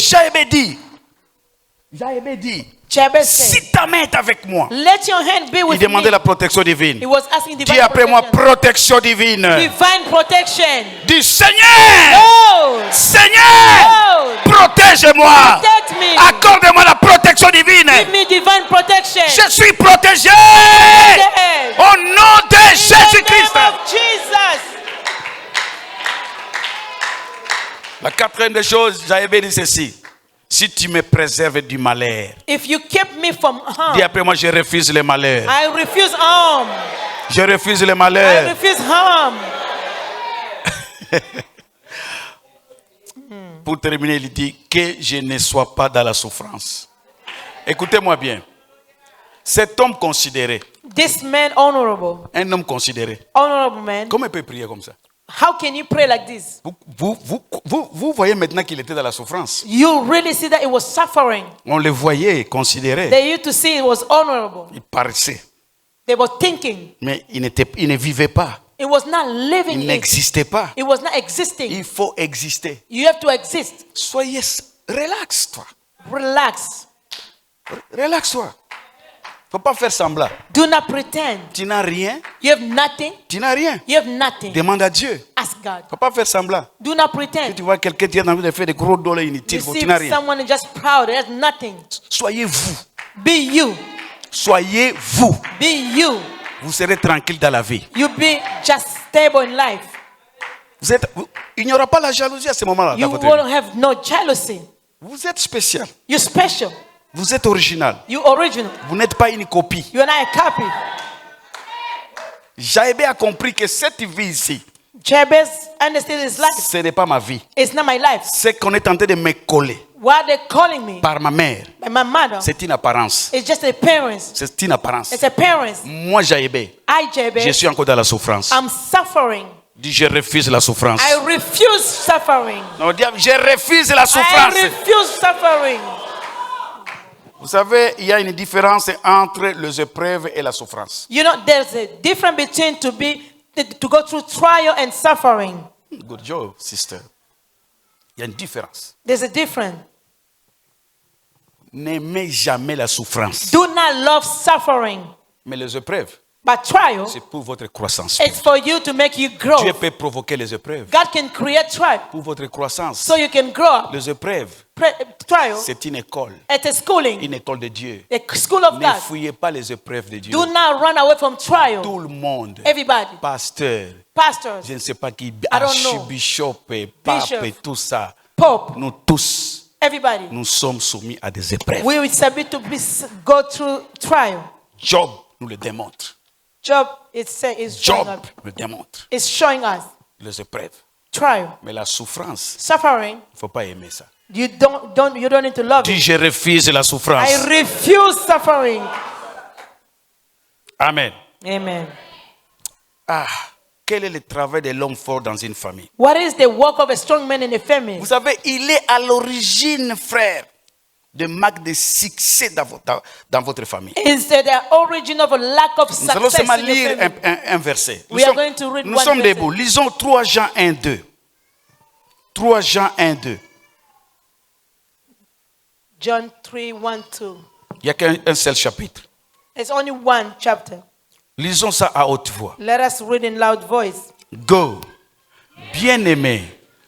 Jaëbé dit, Jabez said, si ta main est avec moi, let your hand be il with demandait me. la protection divine. He was asking Dis divine après moi, protection. protection divine. Divine protection. Du Seigneur, Oh, Seigneur, oh, protège-moi. protect me. Accorde-moi la protection divine. Give me divine protection. Je suis protégé. Protected. Au nom de In the Jésus-Christ. name of Jesus. La quatrième des choses, j'avais dit ceci. Si tu me préserves du malheur, If you keep me from harm, dis après moi, je refuse le malheur. I refuse harm. Je refuse le I malheur. refuse harm. Pour terminer, il dit que je ne sois pas dans la souffrance. Écoutez-moi bien. Cet homme considéré, This man, honorable, un homme considéré, honorable man, comment il peut prier comme ça? how can you pray like this? Vous voyez maintenant qu'il était dans la souffrance. You really see that it was suffering. On le voyait considéré. They used to see it was honorable. Il paraissait. They were thinking. Mais il ne vivait pas. It was not living Il it. n'existait pas. It was not existing. Il faut exister. You have to exist. Soyez relax-toi. Relax. Relax-toi. Faut pas faire semblant. Do not pretend. Tu n'as rien. You have nothing. Tu n'as rien. You have nothing. Demande à Dieu. Ask God. Faut pas faire semblant. Do not Si pretend. tu vois quelqu'un qui est en train de faire des gros dollars inutiles, You see tu n'as rien. someone is just proud. There's nothing. Soyez vous. Be you. Soyez vous. Be you. Vous serez tranquille dans la vie. You be just stable in life. Il n'y aura pas la jalousie à ce moment-là You dans votre won't vie. have no jealousy. Vous êtes spécial. You're special. Vous êtes original. You're original. Vous n'êtes pas une copie. You're not a copy. Jaëbé a compris que cette vie ici, Jabez understood his life. ce n'est pas ma vie. It's not my life. C'est qu'on est tenté de me coller What they're calling me par ma mère. by my mother, C'est une apparence. it's just appearance. C'est une apparence. It's appearance. Moi, Jaëbé, I, je Jabez, suis encore dans la souffrance. I'm suffering. Dis, je refuse la souffrance. I refuse suffering. Non, dis, je refuse la I souffrance. refuse suffering. Vous savez, il y a une différence entre les épreuves et la souffrance. You know, there's a difference between to go through trial and suffering. Good job, sister. Il y a une différence. There's a difference. N'aimez jamais la souffrance. Do not love suffering, Mais les épreuves, but trial, c'est pour votre croissance. it's for you to make you grow. Dieu peut provoquer les épreuves God can create trial pour votre croissance. so you can grow up. Les épreuves, Trial, c'est une école. it's a schooling, Une école de Dieu. a school of Ne God. fouillez pas les épreuves de Dieu. Do not run away from trial. Tout le monde, Everybody, pasteur, pastors, je ne sais pas qui, don't know. archbishop, et pape Bishop. et tout ça. Pope, Nous tous, everybody. nous sommes soumis à des épreuves. We will submit to go through trial. Job nous le démontre. Job is showing Job up. le démontre. It's showing us Les épreuves. trial, Mais la souffrance, suffering. il ne faut pas aimer ça. You don't need to love Dis, it. je refuse la souffrance. I refuse suffering. Amen. Amen. Ah, quel est le travail de l'homme fort dans une famille? What is the work of a strong man in a family? Vous savez, il est à l'origine, frère, de marque de succès dans votre famille. Is the origin of a lack of Nous allons success seulement in the lire family? un verset. We are going to read Nous one sommes verset. debout. Lisons 3 Jean 1, 2. 3 Jean 1, 2. John 3, 1, 2. Il n'y a qu'un seul chapitre. It's only one chapter. Lisons ça à haute voix. Let us read in loud voice. Go. Bien-aimé,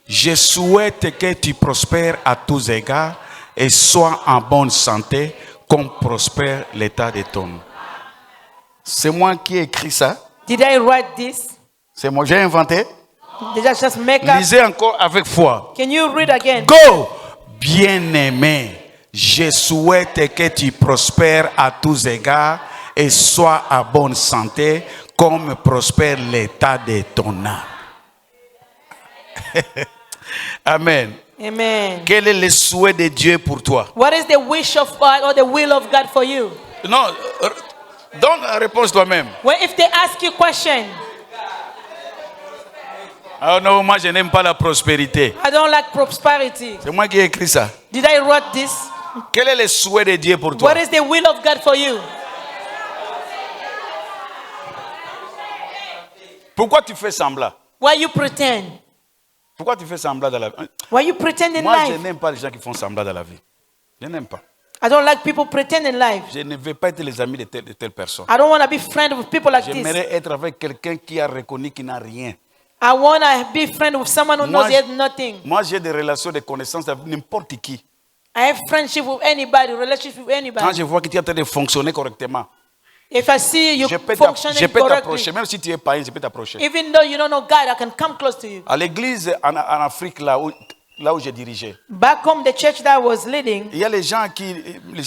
je souhaite que tu prospères à tous égards et sois en bonne santé comme prospère l'état de ton. C'est moi qui ai écrit ça. Did I write this? C'est moi, j'ai inventé. Did I just make up? Lisez encore avec foi. Can you read again? Go. Bien-aimé, je souhaite que tu prospères à tous égards et sois en bonne santé comme prospère l'état de ton âme. Amen. Amen. Quel est le souhait de Dieu pour toi? What is the wish of God or the will of God for you? Non, donne la réponse toi-même. Well, if they ask you question, Ah non, moi je n'aime pas la prospérité. I don't like prosperity. C'est moi qui ai écrit ça. Did I write this? Quel est le souhait de Dieu pour toi? What is the will of God for you? Pourquoi tu fais semblant? Why you pretend? Pourquoi tu fais semblant dans la vie? Why you pretend in Moi, je life? n'aime pas les gens qui font semblant dans la vie. Je n'aime pas. I don't like people pretend in life. Je ne veux pas être les amis de telle personne. I don't want to be friend with people like this. J'aimerais être avec quelqu'un qui a reconnu qu'il n'a rien. I want to be friend with someone who knows Moi, he has nothing. Moi, j'ai des relations, des connaissances avec n'importe qui. I have friendship with anybody, relationship with Quand anybody. je vois que tu es en train de fonctionner correctement, If I see you je peux functioning t'approcher. correctly, Même si tu es païen, je peux t'approcher. even though you don't know God, I can come close to you. À l'église en Afrique, là où j'ai dirigé, Back home, the church that I was leading, il y a les gens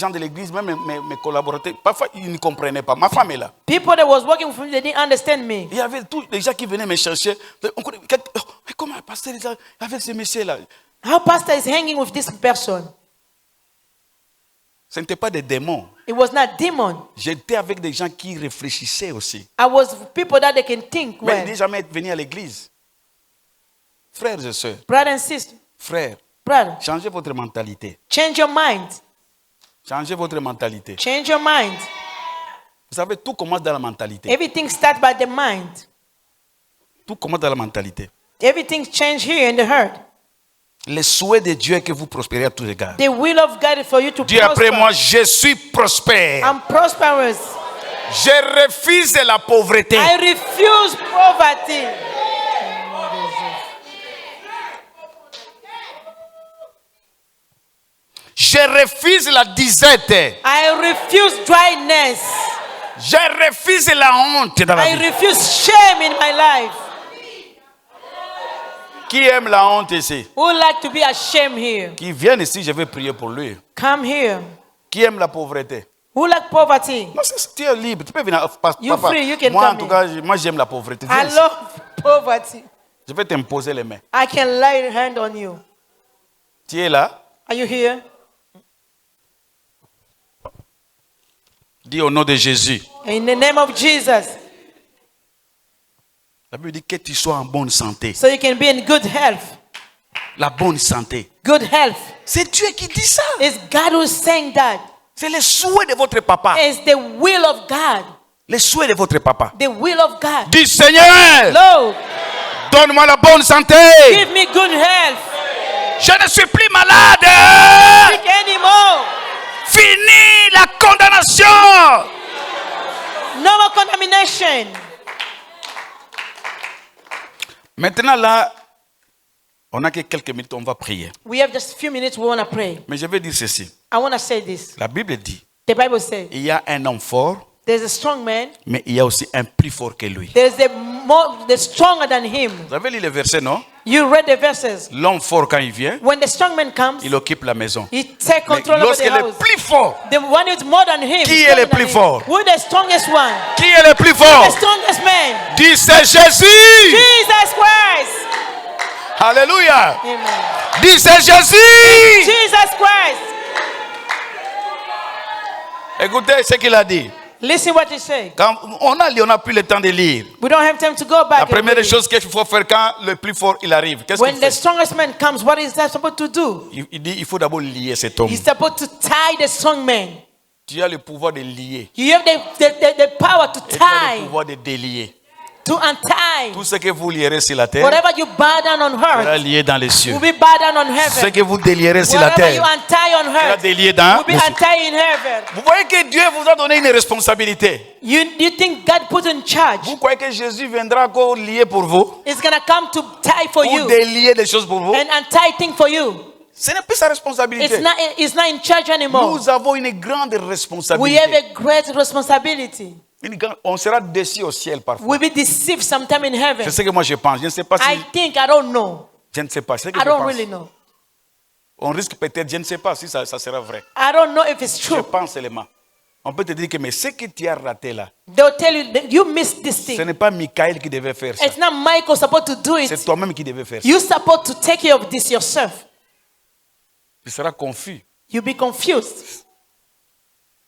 de l'église, même mes collaborateurs, parfois ils ne comprenaient pas. Ma femme est là. people that was working with me, they didn't understand me. Il y avait tous les gens qui venaient me chercher. Comment le pasteur est avec ce monsieur-là? How pastor is hanging with this person? Ce n'était pas des démons. It was not demon. J'étais avec des gens qui réfléchissaient aussi. I was with people that they can think Mais well. ils n'ont jamais venu à l'église. Frères et sœurs, Brother and sister, frères, brother, changez votre mentalité. change your mind. Changez votre mentalité. Change your mind. Vous savez, tout commence dans la mentalité. Everything starts by the mind. Tout commence dans la mentalité. Everything change here in the heart. Le souhait de Dieu est que vous prospérez à tous égards. The will of God is for you to Dis prosper. après moi, je suis prospère. I'm prosperous. Je refuse la pauvreté. I refuse poverty. Je refuse la disette. I refuse dryness. Je refuse la honte dans la I vie. refuse shame in my life. Qui aime la honte ici? Who would like to be ashamed here? Qui vient ici, je vais prier pour lui. Come here. Qui aime la pauvreté? Who like poverty? Non, tu es libre. Tu peux venir. You free, you can moi, en come tout in. cas, moi, j'aime la pauvreté. Viens I ici. love poverty. Je vais t'imposer les mains. I can lay a hand on you. Tu es là? Are you here? Dis au nom de Jésus. In the name of Jesus. La Bible dit que tu sois en bonne santé. So you can be in good health. La bonne santé. Good health. C'est Dieu qui dit ça. It's God who's saying that. C'est le souhait de votre papa. It's the will of God. Le souhait de votre papa. The will of God. Dis Seigneur, Lord, donne-moi la bonne santé. give me good health. Je ne suis plus malade. Sick anymore. Fini la condamnation. No more contamination. Maintenant là, on n'a que quelques minutes, on va prier. We have just a few minutes. We want to pray. Mais je vais dire ceci. I want to say this. La Bible dit, The Bible says il y a un homme fort, there's a strong man. mais il y a aussi un plus fort que lui. There's the stronger than him. Vous avez lu le verset, non? You read the verses. L'homme fort, quand il vient, When the strong man comes, il occupe la maison. he takes Mais control over the lorsqu'il est house. plus fort, The one who's more than him. Qui est stronger le than plus him. fort? Who is the strongest one? qui est le plus The fort? strongest man. Dis c'est Jésus. Jesus Christ. Alléluia. Amen. Dis c'est Jésus. Jesus Christ. Écoutez ce qu'il a dit. Listen what he said. Quand on n'a plus le temps de lire. We don't have time to go back. La and première read it. chose qu'il faut faire quand le plus fort il arrive, qu'est-ce When qu'il the fait? strongest man comes, what is that supposed to do? Il dit il faut d'abord lier cet homme. He's supposed to tie the strong man. Tu as le pouvoir de lier You have the power to et tu as le tie, pouvoir de délier. to untie. Tout ce que vous lierez sur la terre Whatever you bow down on sera earth lié dans les cieux. will be bow down on Ce heaven. que vous délierez sur la Whatever you terre untie on sera earth délié dans will be les cieux. untied in heaven. Vous voyez que Dieu vous a donné une responsabilité. You think God put in charge? Vous croyez que Jésus viendra encore lier pour vous It's gonna come to tie for ou you délier des choses pour vous? and untie things for you. Ce n'est plus sa responsabilité. It's not in charge anymore. Nous avons une grande We have responsabilité. a great responsibility. On sera déçu au ciel parfois. We'll be deceived sometime in heaven. C'est ce que moi je pense. Je ne sais pas si. I think, I don't know. Je ne sais pas. C'est ce que I je don't pense. really know. On risque peut-être, je ne sais pas si ça sera vrai. I don't know if it's Je true. pense seulement. On peut te dire que mais ce que tu as raté là, They'll tell you that you missed this ce thing. n'est pas Michael qui devait faire ça. It's not Michael supposed to do C'est it. toi-même qui devais faire ça. You're supposed to take care of this yourself. Tu seras confus. You'll be confused.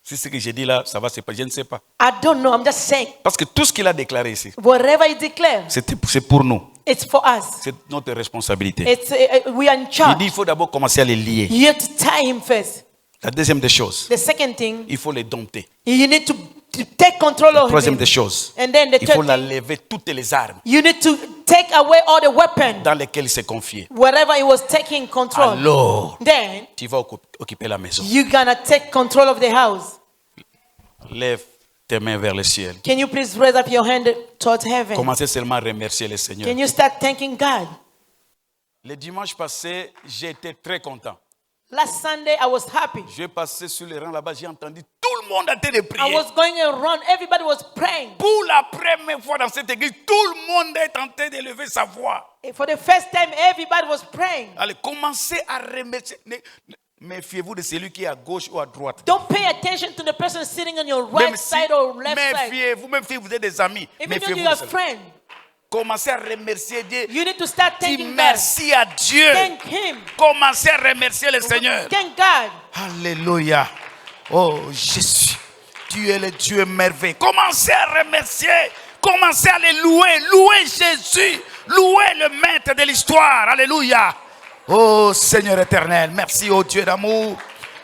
Si ce que j'ai dit là, ça va se passer. Je ne sais pas. I don't know. I'm just saying. Parce que tout ce qu'il a déclaré ici, Whatever you declare, c'est pour nous. It's for us. C'est notre responsabilité. We are in Il charge. dit il faut d'abord commencer à les lier. You have to tie him first. La deuxième des choses, The second thing, il faut les dompter. you need to take control La of troisième him. des choses, And then the il faut third la thing, lever toutes les armes you need to take away all the weapons, dans lesquelles il s'est confié. wherever he was taking control. Alors, Then tu vas occuper la maison. you're gonna take control of the house. Lève tes mains vers le ciel. Can you please raise up your hand towards heaven? Commencez seulement à remercier le Seigneur. Can you start thanking God? Le dimanche passé, j'ai été très content. Last Sunday I was happy. J'ai passé sur les rangs là-bas, j'ai entendu tout le monde en train de I prier. was going around, everybody was praying. Pour la première fois dans cette église, tout le monde est en train d'élever sa voix. For the first time, everybody was praying. Allez, commencez à remercier. Méfiez-vous de celui qui est à gauche ou à droite. Don't pay attention to the person sitting on your right side or left side. Méfiez-vous, même si vous êtes des amis. Even though Méfiez-vous you de are cela. friends, Commencez à remercier Dieu. you need to start Dis thanking God. merci à Dieu. Thank Him. Commencez à remercier le Seigneur. Thank God. Alléluia. Oh Jésus, tu es le Dieu merveilleux. Commencez à remercier. Commencez à les louer. Louez Jésus. Louez le maître de l'histoire. Alléluia. Oh Seigneur éternel, merci oh Dieu d'amour.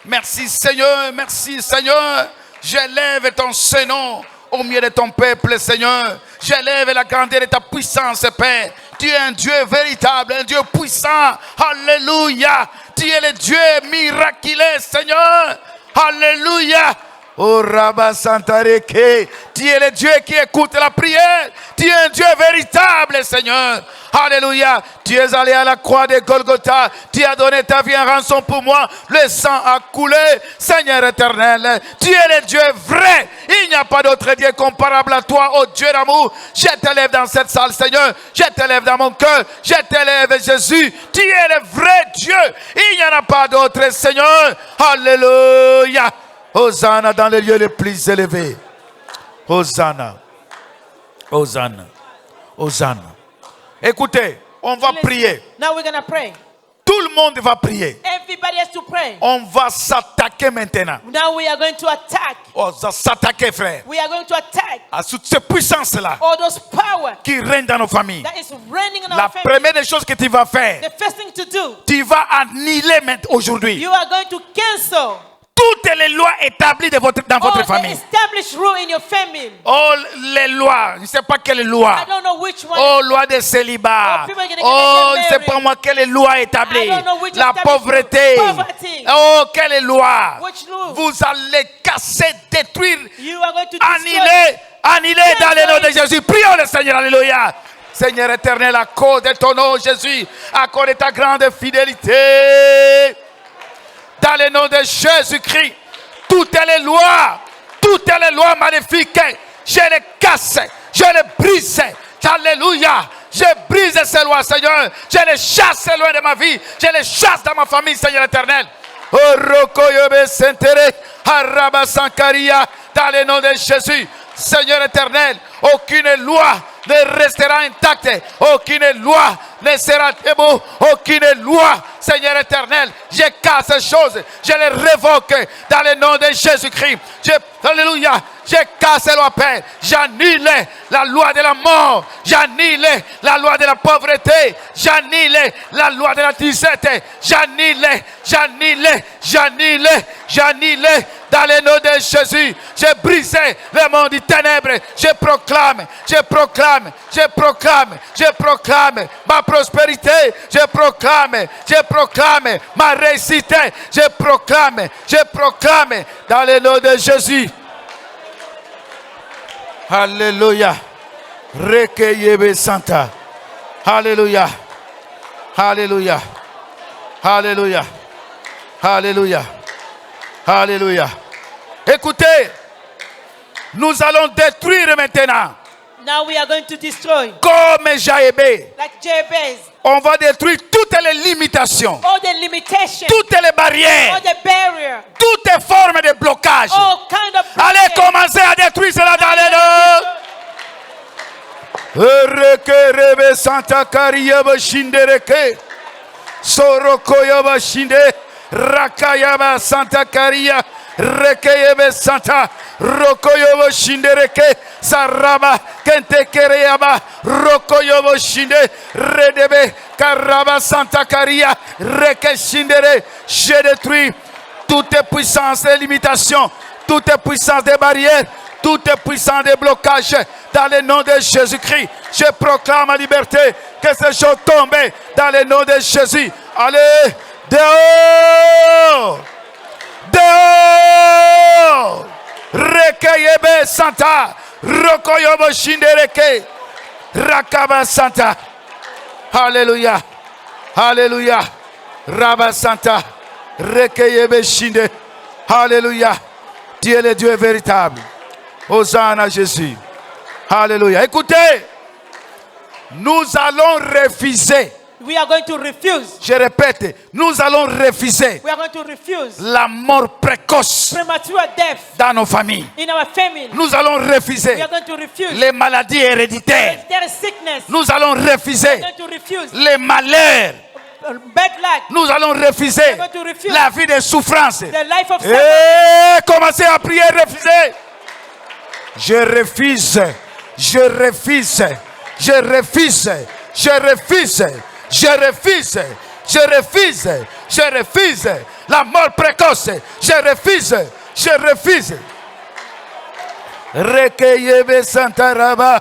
Merci Seigneur, merci Seigneur. J'élève ton Saint-Nom au milieu de ton peuple, Seigneur. J'élève la grandeur de ta puissance, Père. Tu es un Dieu véritable, un Dieu puissant. Alléluia. Tu es le Dieu miraculeux, Seigneur. Alléluia. Oh Rabba Santareke, tu es le Dieu qui écoute la prière. Tu es un Dieu véritable, Seigneur. Alléluia. Tu es allé à la croix de Golgotha. Tu as donné ta vie en rançon pour moi. Le sang a coulé. Seigneur éternel, tu es le Dieu vrai. Il n'y a pas d'autre Dieu comparable à toi, oh Dieu d'amour. Je t'élève dans cette salle, Seigneur. Je t'élève dans mon cœur. Je t'élève, Jésus. Tu es le vrai Dieu. Il n'y en a pas d'autre, Seigneur. Alléluia. Hosanna dans les lieux les plus élevés. Hosanna. Hosanna. Hosanna. Écoutez, on va prier. Now we're gonna pray. Tout le monde va prier. Everybody has to pray. On va s'attaquer maintenant. Now we are going to attack. On va s'attaquer, frère, We are going to attack à toutes ces puissances-là all those power qui règnent dans nos familles. that is reigning in La our family. première des choses que tu vas faire, The first thing to do, tu vas annihiler aujourd'hui you are going to cancel toutes les lois établies dans all votre the famille. established rule in your family. Oh, les lois, je ne sais pas quelle loi. I don't know which one. Oh, loi de célibat. Oh, people are gonna Oh, get je ne sais married. pas moi quelle loi établie. I don't know which La established pauvreté. poverty. Oh, quelle loi. Which law? Vous allez casser, détruire, You are going to destroy. annihiler dans le nom de Jésus. Prions le Seigneur, alléluia. Seigneur éternel, à cause de ton nom, Jésus, à cause de ta grande fidélité, dans le nom de Jésus-Christ, toutes les lois maléfiques, je les casse, je les brise. Alléluia. Je brise ces lois, Seigneur. Je les chasse loin de ma vie. Je les chasse dans ma famille, Seigneur éternel. Oh, Rokoyobe Sentere, Araba Sankaria, dans le nom de Jésus. Seigneur éternel, aucune loi ne restera intacte. Aucune loi ne sera debout. Aucune loi, Seigneur éternel. Je casse ces choses. Je les révoque dans le nom de Jésus-Christ. Alléluia. Je casse les lois, Père. J'annule la loi de la mort. J'annule la loi de la pauvreté. J'annule la loi de la disette. J'annule dans le nom de Jésus. J'ai brisé le monde du ténèbre. Je proclame ma prospérité. Je proclame ma réussite. Je proclame dans le nom de Jésus. Alléluia. Recueillez Santa. Alléluia. Alléluia. Alléluia. Alléluia. Alléluia. Écoutez, nous allons détruire maintenant. Now we are going to destroy. Comme Jaébé, Like Jabez. on va détruire toutes les limitations, All the limitations. toutes les All barrières, the barrier. toutes les formes de blocage. All kind of Allez blockage. commencer à détruire cela dans les noms. Rekerebe Santa Kariaba Shindereke. Sorokoyaba Shinde. Rakayaba Santa Karia. Rekeyebe Santa, Rokoyobo Shindereke, Saraba, Kentekereyaba, Rokoyobo Shinde, Redebe, Karaba Santa Caria, Reke Shindere. Je détruis toute puissance et limitation, toute puissance des barrières, toute puissance des blocages. Dans le nom de Jésus-Christ, je proclame la liberté, que ces choses tombent dans le nom de Jésus. Allez, dehors! Dehors! Rekeyebe Santa, Rokoyobo Shindereke, Rakaba Santa. Alléluia, Alléluia, Rabba Santa, Rekeyebe Shinde. Alléluia, Dieu est le Dieu véritable. Hosanna à Jésus. Alléluia. Écoutez, nous allons refuser. We are going to refuse. Je répète, nous allons refuser We are going to refuse la mort précoce premature death dans nos familles. in our family. Nous allons refuser We are going to refuse les maladies héréditaires. there is sickness. Nous allons We refuser are going to refuse les malheurs. bad luck. Nous allons refuser We are going to refuse la vie de souffrance. the life of suffering. Et commencez à prier, refuser. Je refuse, je refuse, je refuse, je refuse, je refuse, je refuse, je refuse la mort précoce. Je refuse, je refuse. Rekeyebe Santa Raba,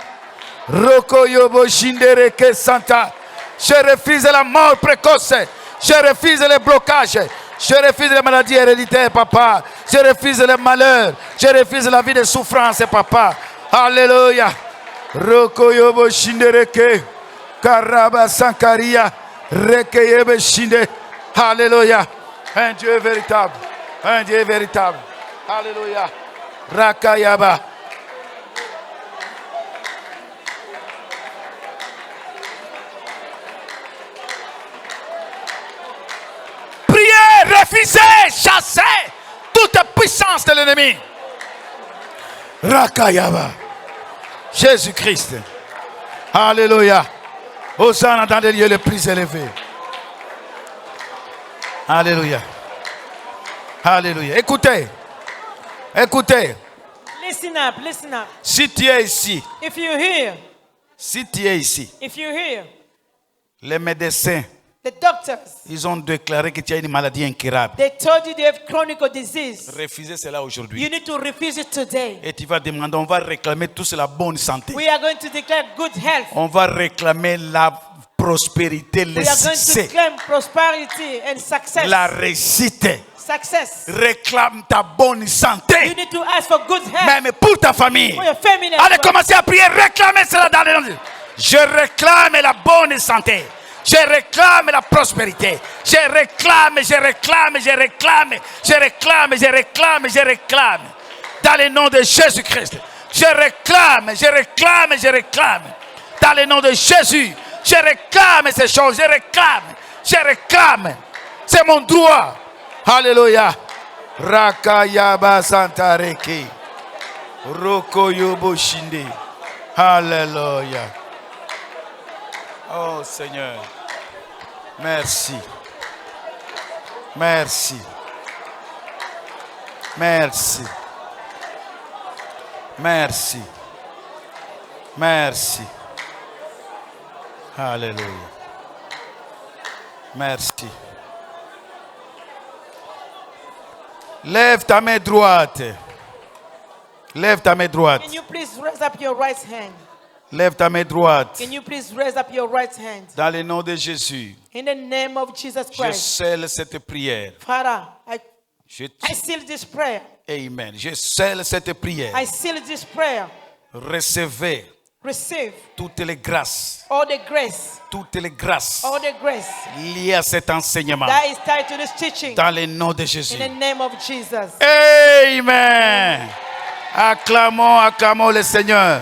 Rokoyobo Shindereke Santa. Je refuse la mort précoce. Je refuse les blocages. Je refuse les maladies héréditaires, papa. Je refuse les malheurs. Je refuse la vie de souffrance, papa. Alléluia. Rokoyobo Shindereke, Karaba Sankaria, Rekeyebe Shinde. Alléluia. Un Dieu véritable. Un Dieu véritable. Alléluia. Rakayaba. Priez, refusez, chassez toute puissance de l'ennemi. Rakayaba. Jésus-Christ. Alléluia. Hosanna dans les lieux les plus élevés. Alléluia. Alléluia. Écoutez. Écoutez. Listen up, listen up. Si tu es ici, If you hear, si tu es ici, if you hear, les médecins, the doctors, ils ont déclaré que tu as une maladie incurable. they told you they have chronic disease. Refusez cela aujourd'hui. You need to refuse it today. Et tu vas demander, on va réclamer tous la bonne santé. We are going to declare good health. On va réclamer la prospérité, le We are going to succès, claim prosperity and success. la réussite. Success. Réclame ta bonne You santé, need to ask for good health même pour ta famille. for your family. as Allez, well. commencez à prier, réclamez cela dans le nom de Dieu. Je réclame la bonne santé. Je réclame la prospérité. Je réclame, je réclame, je réclame, je réclame, je réclame, je réclame. Dans le nom de Jésus-Christ. Je réclame, je réclame, je réclame. Dans le nom de Jésus. Je réclame ces choses. Je réclame, je réclame. C'est mon droit. Alléluia. Rakayaba Santareki. Rokoyobo Shinde. Alléluia. Oh Seigneur. Merci. Merci. Merci. Merci. Merci. Alléluia. Merci. Lève ta main droite. Lève ta main droite. Can you please raise up your right hand? Lève ta main droite. Can you please raise up your right hand? Dans le nom de Jésus, In the name of Jesus je Christ. scelle cette prière. Father, I Je seal this prayer. Amen. Je scelle cette prière. I seal this prayer. Recevez Receive toutes les grâces, all the grace, toutes les grâces all the grace liées à cet enseignement. that is tied to this teaching. Dans le nom de In Jésus. the name of Jesus. Amen. Acclamons, acclamons le Seigneur.